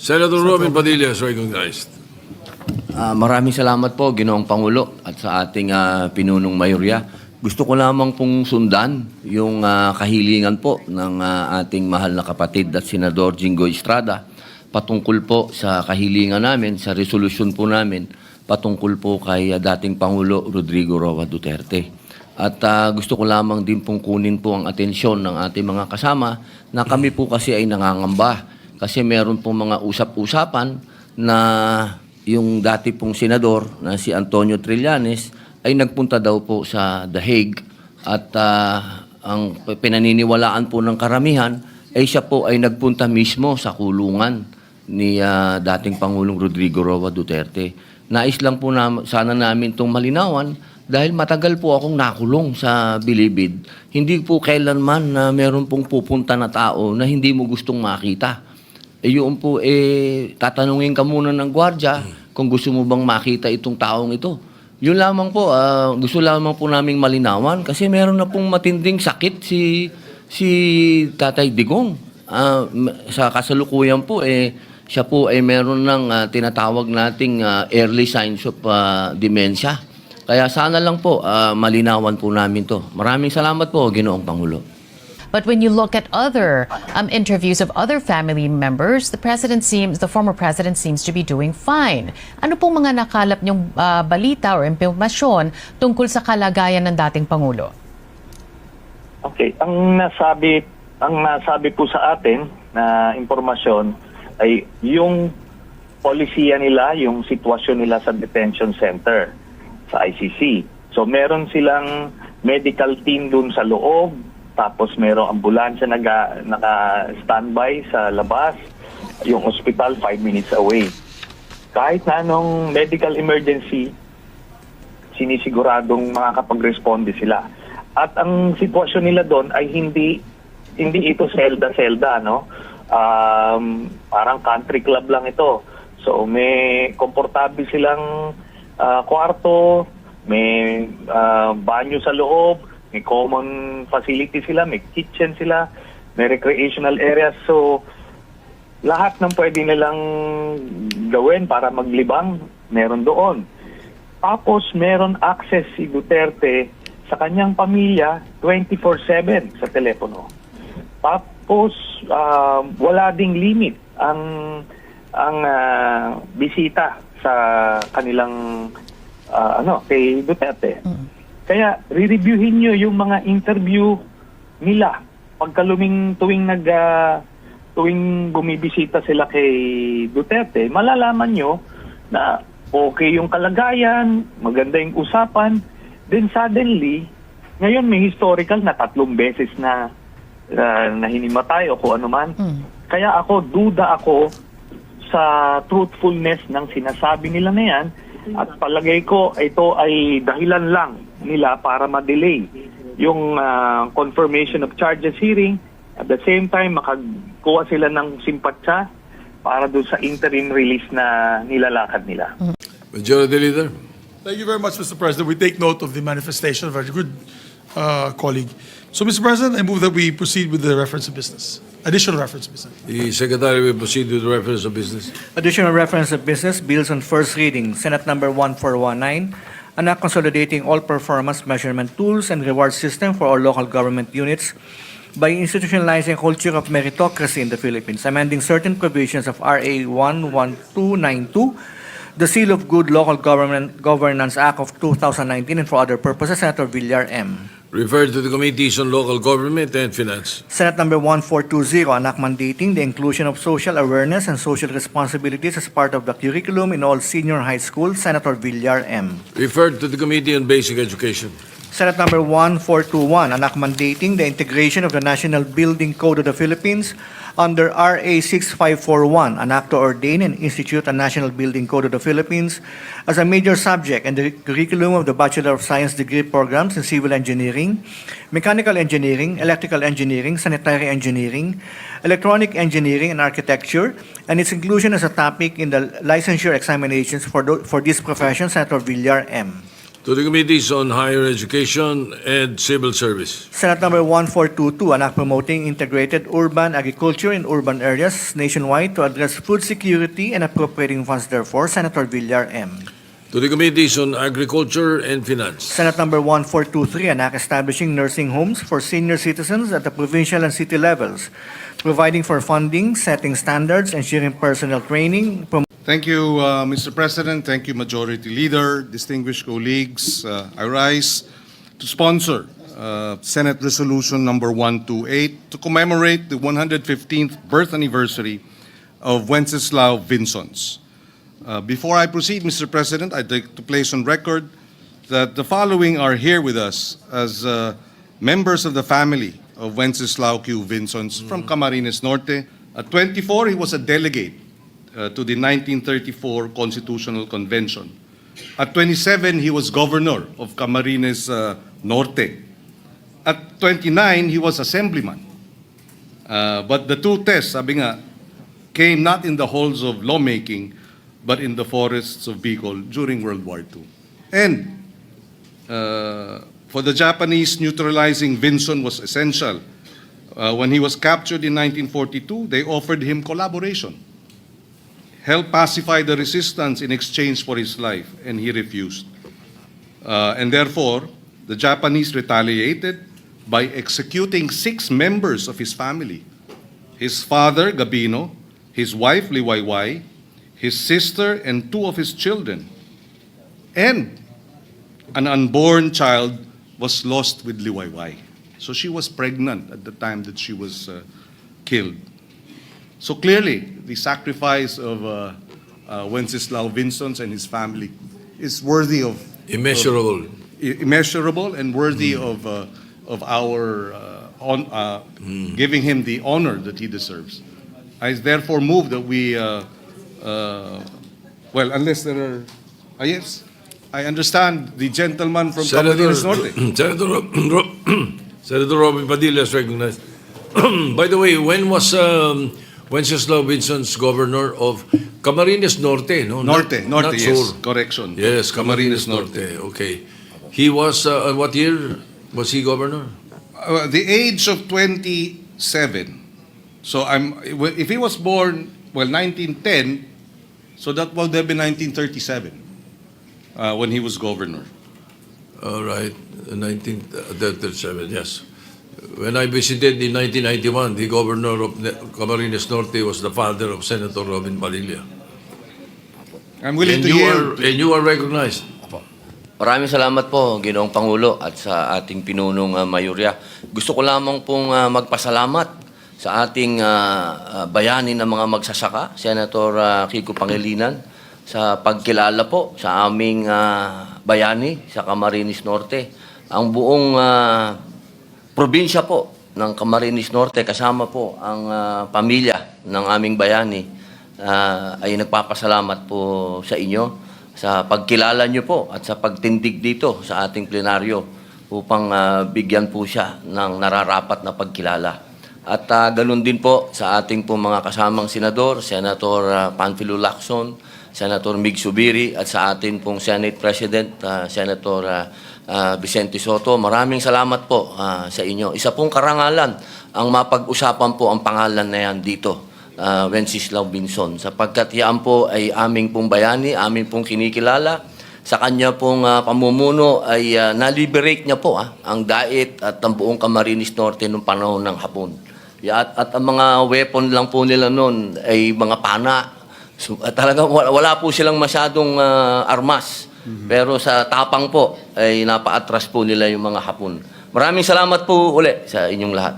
Senator Robin Padilla is recognized. Maraming salamat po, Ginoong Pangulo, at sa ating pinunong mayorya. Gusto ko lamang pong sundan yung kahilingan po ng ating mahal na kapatid at Senador Jingoy Estrada patungkol po sa kahilingan namin, sa resolusyon po namin, patungkol po kay dating Pangulo Rodrigo Roa Duterte. At gusto ko lamang din pong kunin po ang atensyon ng ating mga kasama na kami po kasi ay nangangamba kasi meron pong mga usap-usapan na yung dati pong senador na si Antonio Trillanes ay nagpunta daw po sa The Hague at ang pinaniniwalaan po ng karamihan ay siya po ay nagpunta mismo sa kulungan ni dating Pangulong Rodrigo Roa Duterte. Nais lang po sana namin itong malinawan dahil matagal po akong nakulong sa Bilibid. Hindi po kailanman na meron pong pupunta na tao na hindi mo gustong makita. Yun po, tatanungin ka muna ng gwardya kung gusto mo bang makita itong taong ito. Yun lamang po, gusto lamang po naming malinawan kasi meron na pong matinding sakit si Tatay Digong. Sa kasalukuyan po, siya po ay meron ng tinatawag nating early signs of dementia. Kaya sana lang po malinawan po namin to. Maraming salamat po, Ginoong Pangulo. But when you look at other interviews of other family members, the former president seems to be doing fine. Ano pong mga nakalap niyong balita or impormasyon tungkol sa kalagayan ng dating Pangulo? Okay, ang nasabi po sa atin na impormasyon ay yung polisiya nila, yung sitwasyon nila sa detention center sa ICC. So meron silang medical team dun sa loob, tapos merong ambulansya naka-standby sa labas, yung hospital 5 minutes away. Kahit na anong medical emergency, sinisiguradong makakapag-responde sila. At ang sitwasyon nila doon ay hindi ito selda-selda, no? Parang country club lang ito. So may komportable silang kwarto, may banyo sa loob, may common facility sila, may kitchen sila, may recreational areas. So, lahat ng pwede nilang gawin para maglibang, meron doon. Tapos, meron access si Duterte sa kanyang pamilya 24/7 sa telepono. Tapos, wala ding limit ang bisita sa kanilang kay Duterte. Kaya re-reviewin nyo yung mga interview nila tuwing bumibisita sila kay Duterte. Malalaman nyo na okay yung kalagayan, maganda yung usapan. Then suddenly, ngayon may historical na 3 beses na hinimatay o kung ano man. Kaya duda ako sa truthfulness ng sinasabi nila na yan. At palagay ko ito ay dahilan lang nila para ma-delay yung confirmation of charges hearing. At the same time, makakuha sila ng simpatsya para doon sa interim release na nilalakad nila. Majority Leader. Thank you very much, Mr. President. We take note of the manifestation of our good colleague. So, Mr. President, I move that we proceed with the reference of business. Additional reference of business. The Secretary will proceed with the reference of business. Additional reference of business, bills on first reading, Senate number 1419, an act consolidating all performance measurement tools and reward system for all local government units by institutionalizing a culture of meritocracy in the Philippines, amending certain provisions of RA 11292, the Seal of Good Local Governance Act of 2019, and for other purposes. Senator Villar M. Referred to the Committees on Local Government and Finance. Senate number 1420, an act mandating the inclusion of social awareness and social responsibilities as part of the curriculum in all senior high schools. Senator Villar M. Referred to the Committee on Basic Education. Senate number 1421, an act mandating the integration of the National Building Code of the Philippines under RA 6541, an act to ordain and institute a National Building Code of the Philippines as a major subject in the curriculum of the Bachelor of Science degree programs in Civil Engineering, Mechanical Engineering, Electrical Engineering, Sanitary Engineering, Electronic Engineering, and Architecture, and its inclusion as a topic in the licensure examinations for these professions. Senator Villar M. To To the Committees on Higher Education and Civil Service. Senate Number 1422, an act promoting integrated urban agriculture in urban areas nationwide to address food security and appropriating funds therefore. Senator Villar M. To the Committees on Agriculture and Finance. Senate Number 1423, an act establishing nursing homes for senior citizens at the provincial and city levels, providing for funding, setting standards, ensuring personnel training, Thank you, Mr. President. Thank you, Majority Leader, distinguished colleagues. I rise to sponsor Senate Resolution Number 128 to commemorate the 115th birth anniversary of Wenceslao Vinsons. Before I proceed, Mr. President, I'd like to place on record that the following are here with us as members of the family of Wenceslao Q. Vinsons from Camarines Norte. At 24, he was a delegate to the 1934 Constitutional Convention. At 27, he was governor of Camarines Norte. At 29, he was assemblyman. But the two tests, sabi nga, came not in the halls of lawmaking, but in the forests of Bicol during World War II. And for the Japanese, neutralizing Vinson was essential. When he was captured in 1942, they offered him collaboration, help pacify the resistance in exchange for his life, and he refused. And therefore, the Japanese retaliated by executing 6 members of his family: his father, Gabino, his wife, Liwayway, his sister, and 2 of his children. And an unborn child was lost with Liwayway. So she was pregnant at the time that she was killed. So clearly, the sacrifice of Wenceslao Vinsons and his family is worthy of Immeasurable. immeasurable and worthy of our giving him the honor that he deserves. I therefore move that we, well, unless there are, yes, I understand the gentleman from Camarines Norte. Senator Robin Padilla is recognized. By the way, when was Wenceslao Vinsons governor of Camarines Norte? No, Norte, not yes, Sur. correction. Yes, Camarines Norte. Okay. He was, what year was he governor? The age of 27. So if he was born, well, 1910, so that would have been 1937 when he was governor. All right, 1937, yes. When I visited in 1991, the governor of Camarines Norte was the father of Senator Robin Padilla. I'm willing And to you yield. are, and you are recognized. Maraming salamat po, Ginoong Pangulo, at sa ating pinunong mayorya. Gusto ko lamang pong magpasalamat sa ating bayani ng mga magsasaka, Senator Kiko Pangilinan, sa pagkilala po sa aming bayani sa Camarines Norte. Ang buong probinsya po ng Camarines Norte, kasama po ang pamilya ng aming bayani, ay nagpapasalamat po sa inyo sa pagkilala nyo po at sa pagtindig dito sa ating plenaryo upang bigyan po siya ng nararapat na pagkilala. At ganun din po sa ating po mga kasamang senador, Senator Panfilo Lacson, Senator Mig Subiri, at sa ating pong Senate President, Senator Vicente Soto. Maraming salamat po sa inyo. Isa pong karangalan ang mapag-usapan po ang pangalan na yan dito, Wenceslao Vinson, sapagkat yan po ay aming pong bayani, aming pong kinikilala. Sa kanya pong pamumuno ay na-liberate niya po ang Dait at ang buong Camarines Norte noong panahon ng Hapon. At ang mga weapon lang po nila noon ay mga pana. So, talagang wala po silang masyadong armas. Pero sa tapang po ay napa-atras po nila yung mga Hapon. Maraming salamat po uli sa inyong lahat.